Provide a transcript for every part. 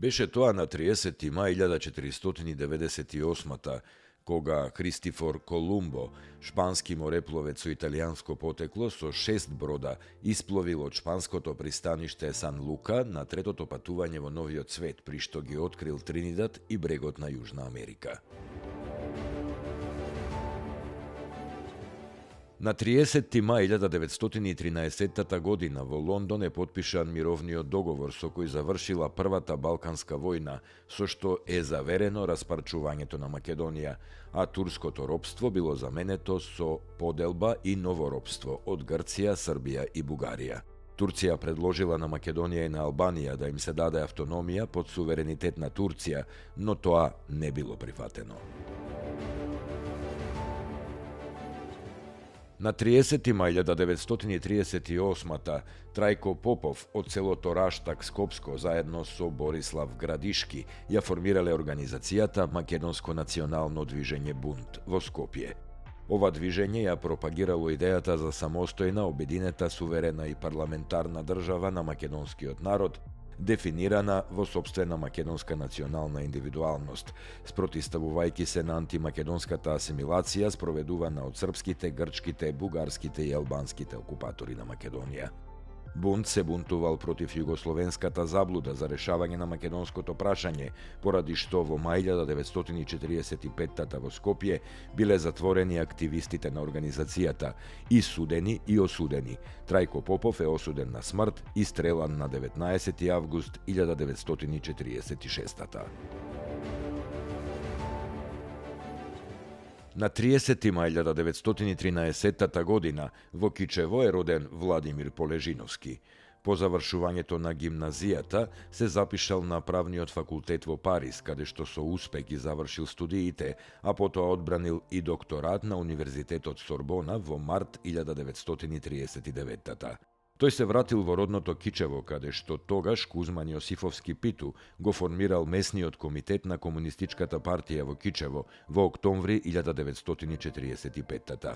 Беше тоа на 30. мај 1498 кога Христифор Колумбо, шпански морепловец со италијанско потекло со 6 брода, испловил од шпанското пристаниште Сан Лука на третото патување во Новиот свет, при што ги открил Тринидад и брегот на Јужна Америка. На 30. мај 1913 година во Лондон е потпишан мировниот договор со кој завршила Првата Балканска војна, со што е заверено распарчувањето на Македонија, а турското робство било заменето со поделба и ново робство од Грција, Србија и Бугарија. Турција предложила на Македонија и на Албанија да им се даде автономија под суверенитет на Турција, но тоа не било прифатено. На 30. мај 1938 Трајко Попов од селото Раштак, Скопско, заедно со Борислав Градишки, ја формирале организацијата Македонско национално движење Бунт во Скопје. Ова движење ја пропагирало идејата за самостојна, обединета, суверена и парламентарна држава на македонскиот народ, дефинирана во сопствена македонска национална индивидуалност, спротиставувајќи се на антимакедонската асимилација спроведувана од српските, грчките, бугарските и албанските окупатори на Македонија. Бунт се бунтувал против југословенската заблуда за решавање на македонското прашање, поради што во мај 1945 во Скопје биле затворени активистите на организацијата, и судени и осудени. Трајко Попов е осуден на смрт и стрелан на 19. август 1946. На 30. мај 1913 година во Кичево е роден Владимир Полежиновски. По завршувањето на гимназијата се запишал на правниот факултет во Париз, каде што со успех ги завршил студиите, а потоа одбранил и докторат на Универзитетот Сорбона во март 1939. Тој се вратил во родното Кичево, каде што тогаш Кузман Јосифовски Питу го формирал месниот комитет на Комунистичката партија во Кичево во октомври 1945.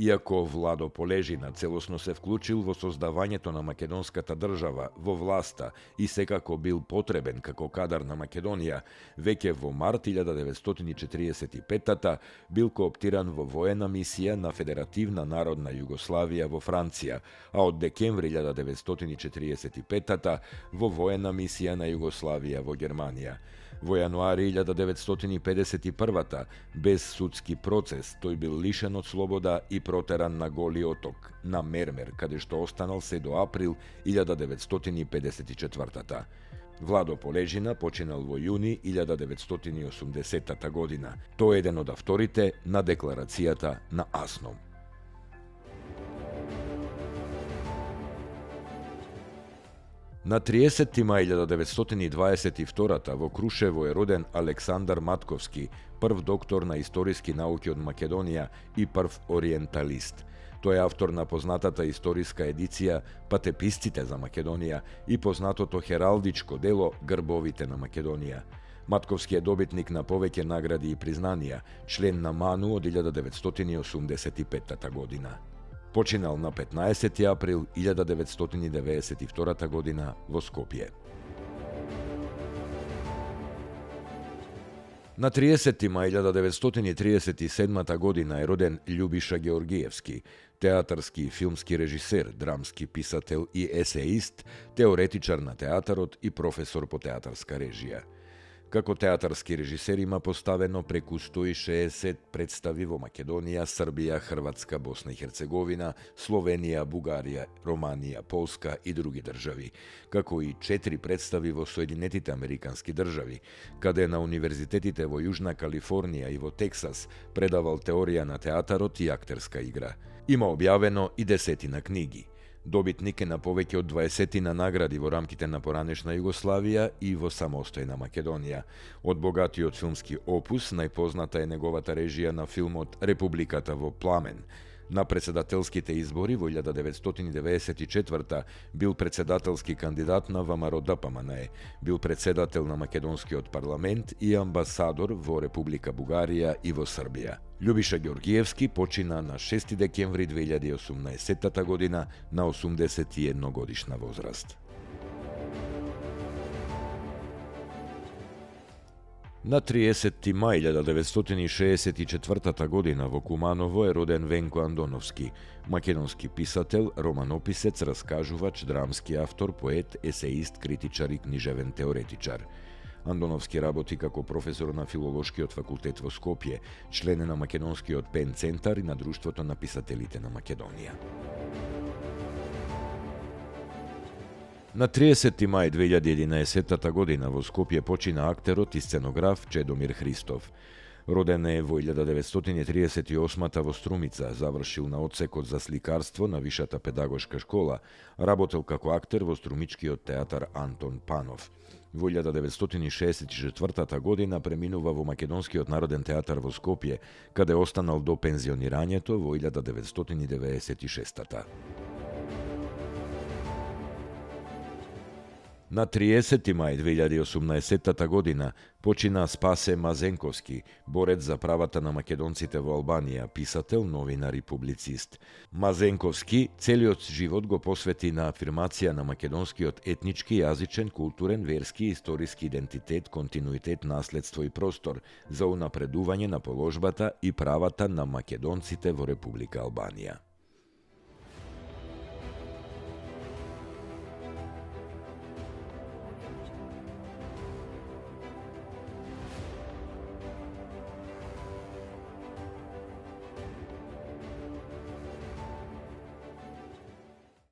Иако Владо Полежина целосно се вклучил во создавањето на македонската држава, во власта и секако бил потребен како кадар на Македонија, веќе во март 1945 бил кооптиран во воена мисија на Федеративна народна Југославија во Франција, а од декември 1945 во воена мисија на Југославија во Германија. Во јануари 1951 без судски процес тој бил лишен од слобода и протеран на Голи оток, на Мермер, каде што останал се до април 1954. Владо Полежина починал во јуни 1980 година. Тој е еден од авторите на Декларацијата на Асном. На 30. мај 1922 во Крушево е роден Александар Матковски, прв доктор на историски науки од Македонија и прв ориенталист. Тој е автор на познатата историска едиција Патеписците за Македонија и познатото хералдичко дело Грбовите на Македонија. Матковски е добитник на повеќе награди и признанија, член на МАНУ од 1985 година. Починал на 15. април 1992 година во Скопје. На 30. мај 1937 година е роден Љубиша Георгиевски, театарски и филмски режисер, драмски писател и есеист, теоретичар на театарот и професор по театарска режија. Како театарски режисер има поставено преку 160 представи во Македонија, Србија, Хрватска, Босна и Херцеговина, Словенија, Бугарија, Романија, Полска и други држави, како и 4 представи во Соединетите Американски држави, каде на универзитетите во Јужна Калифорнија и во Тексас предавал теорија на театарот и актерска игра. Има објавено и 10 книги. Добитник е на повеќе од 20 награди во рамките на поранешна Југославија и во самостојна Македонија. Од богатиот филмски опус, најпозната е неговата режија на филмот Републиката во пламен. На председателските избори во 1994 бил председателски кандидат на ВМРО ДПМНЕ, бил председател на Македонскиот парламент и амбасадор во Република Бугарија и во Србија. Љубиша Георгиевски почина на 6 декември 2018 година на 81 годишна возраст. На 30. мај 1964 година во Куманово е роден Венко Андоновски, македонски писател, романописец, раскажувач, драмски автор, поет, есеист, критичар и книжевен теоретичар. Андоновски работи како професор на Филолошкиот факултет во Скопје, член е на Македонскиот пен центар и на Друштвото на писателите на Македонија. На 30. мај 2011 година во Скопје почина актерот и сценограф Чедомир Христов. Роден е во 1938 во Струмица, завршил на одсекот за сликарство на Вишата педагошка школа, работел како актер во Струмичкиот театар Антон Панов. Во 1964 година преминува во Македонскиот народен театар во Скопје, каде останал до пензионирањето во 1996. На 30. мај 2018 година почина Спасе Мазенковски, борец за правата на македонците во Албанија, писател, новинар и публицист. Мазенковски целиот живот го посвети на афирмација на македонскиот етнички, јазичен, културен, верски и историски идентитет, континуитет, наследство и простор за унапредување на положбата и правата на македонците во Република Албанија.